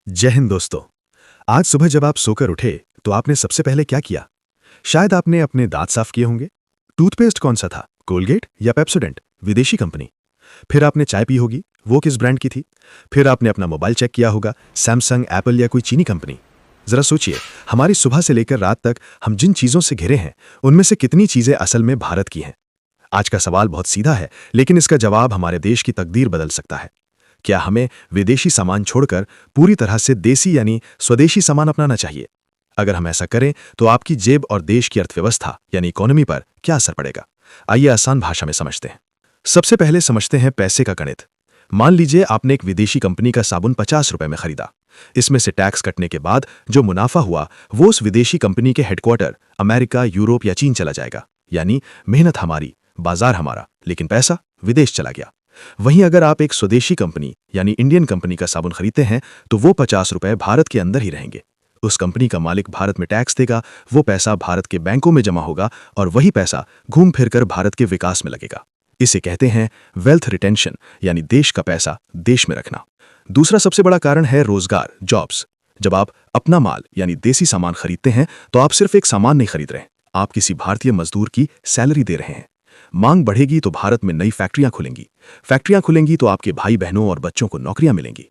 जय हिंद दोस्तों। आज सुबह जब आप सोकर उठे तो आपने सबसे पहले क्या किया? शायद आपने अपने दांत साफ किए होंगे। टूथपेस्ट कौन सा था, कोलगेट या पेप्सोडेंट, विदेशी कंपनी? फिर आपने चाय पी होगी, वो किस ब्रांड की थी? फिर आपने अपना मोबाइल चेक किया होगा, सैमसंग, एप्पल या कोई चीनी कंपनी? जरा सोचिए, हमारी सुबह से लेकर रात तक हम जिन चीजों से घिरे हैं उनमें से कितनी चीजें असल में भारत की हैं? आज का सवाल बहुत सीधा है, लेकिन इसका जवाब हमारे देश की तकदीर बदल सकता है। क्या हमें विदेशी सामान छोड़कर पूरी तरह से देसी यानी स्वदेशी सामान अपनाना चाहिए? अगर हम ऐसा करें तो आपकी जेब और देश की अर्थव्यवस्था यानी इकोनॉमी पर क्या असर पड़ेगा? आइए आसान भाषा में समझते हैं। सबसे पहले समझते हैं पैसे का गणित। मान लीजिए आपने एक विदेशी कंपनी का साबुन 50 रुपए में खरीदा। इसमें से टैक्स कटने के बाद जो मुनाफा हुआ वो उस विदेशी कंपनी के हेडक्वार्टर अमेरिका, यूरोप या चीन चला जाएगा। यानी मेहनत हमारी, बाजार हमारा, लेकिन पैसा विदेश चला गया। वहीं अगर आप एक स्वदेशी कंपनी यानी इंडियन कंपनी का साबुन खरीदते हैं तो वो 50 रुपए भारत के अंदर ही रहेंगे। उस कंपनी का मालिक भारत में टैक्स देगा, वो पैसा भारत के बैंकों में जमा होगा और वही पैसा घूम फिरकर भारत के विकास में लगेगा। इसे कहते हैं वेल्थ रिटेंशन, यानी देश का पैसा देश में रखना। दूसरा सबसे बड़ा कारण है रोजगार, जॉब्स। जब आप अपना माल यानी देसी सामान खरीदते हैं तो आप सिर्फ एक सामान नहीं खरीद रहे, आप किसी भारतीय मजदूर की सैलरी दे रहे हैं। मांग बढ़ेगी तो भारत में नई फैक्ट्रियां खुलेंगी, फैक्ट्रियां खुलेंगी तो आपके भाई बहनों और बच्चों को नौकरियां मिलेंगी।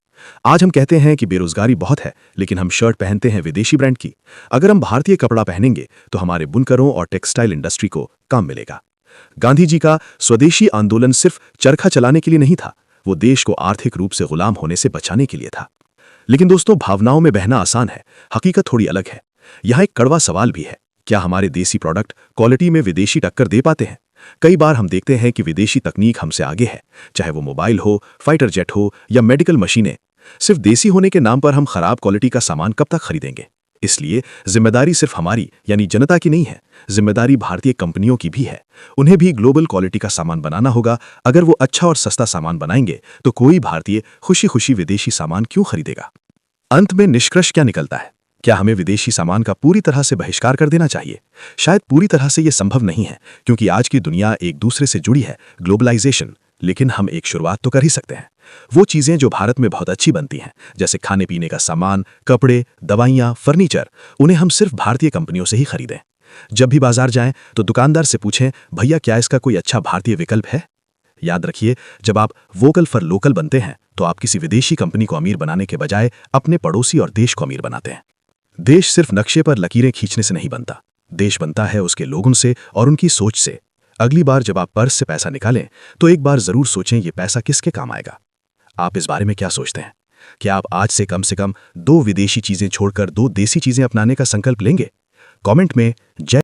आज हम कहते हैं कि बेरोजगारी बहुत है, लेकिन हम शर्ट पहनते हैं विदेशी ब्रांड की। अगर हम भारतीय कपड़ा पहनेंगे तो हमारे बुनकरों और टेक्सटाइल इंडस्ट्री को काम मिलेगा। गांधी जी का स्वदेशी आंदोलन सिर्फ चरखा चलाने के लिए नहीं था, वो देश को आर्थिक रूप से गुलाम होने से बचाने के लिए था। लेकिन दोस्तों, भावनाओं में बहना आसान है, हकीकत थोड़ी अलग है। यहां एक कड़वा सवाल भी है, क्या हमारे देसी प्रोडक्ट क्वालिटी में विदेशी टक्कर दे पाते हैं? कई बार हम देखते हैं कि विदेशी तकनीक हमसे आगे है, चाहे वो मोबाइल हो, फाइटर जेट हो या मेडिकल मशीनें। सिर्फ देसी होने के नाम पर हम खराब क्वालिटी का सामान कब तक खरीदेंगे? इसलिए जिम्मेदारी सिर्फ हमारी यानी जनता की नहीं है, जिम्मेदारी भारतीय कंपनियों की भी है। उन्हें भी ग्लोबल क्वालिटी का सामान बनाना होगा। अगर वो अच्छा और सस्ता सामान बनाएंगे तो कोई भारतीय खुशी खुशी विदेशी सामान क्यों खरीदेगा? अंत में निष्कर्ष क्या निकलता है? क्या हमें विदेशी सामान का पूरी तरह से बहिष्कार कर देना चाहिए? शायद पूरी तरह से यह संभव नहीं है, क्योंकि आज की दुनिया एक दूसरे से जुड़ी है, ग्लोबलाइजेशन। लेकिन हम एक शुरुआत तो कर ही सकते हैं। वो चीजें जो भारत में बहुत अच्छी बनती हैं, जैसे खाने पीने का सामान, कपड़े, दवाइयाँ, फर्नीचर, उन्हें हम सिर्फ भारतीय कंपनियों से ही खरीदें। जब भी बाजार जाएं तो दुकानदार से पूछें, भैया क्या इसका कोई अच्छा भारतीय विकल्प है? याद रखिए, जब आप वोकल फॉर लोकल बनते हैं तो आप किसी विदेशी कंपनी को अमीर बनाने के बजाय अपने पड़ोसी और देश को अमीर बनाते हैं। देश सिर्फ नक्शे पर लकीरें खींचने से नहीं बनता, देश बनता है उसके लोगों से और उनकी सोच से। अगली बार जब आप पर्स से पैसा निकालें तो एक बार जरूर सोचें ये पैसा किसके काम आएगा। आप इस बारे में क्या सोचते हैं? क्या आप आज से कम 2 विदेशी चीजें छोड़कर 2 देसी चीजें अपनाने का संकल्प लेंगे? कमेंट में जय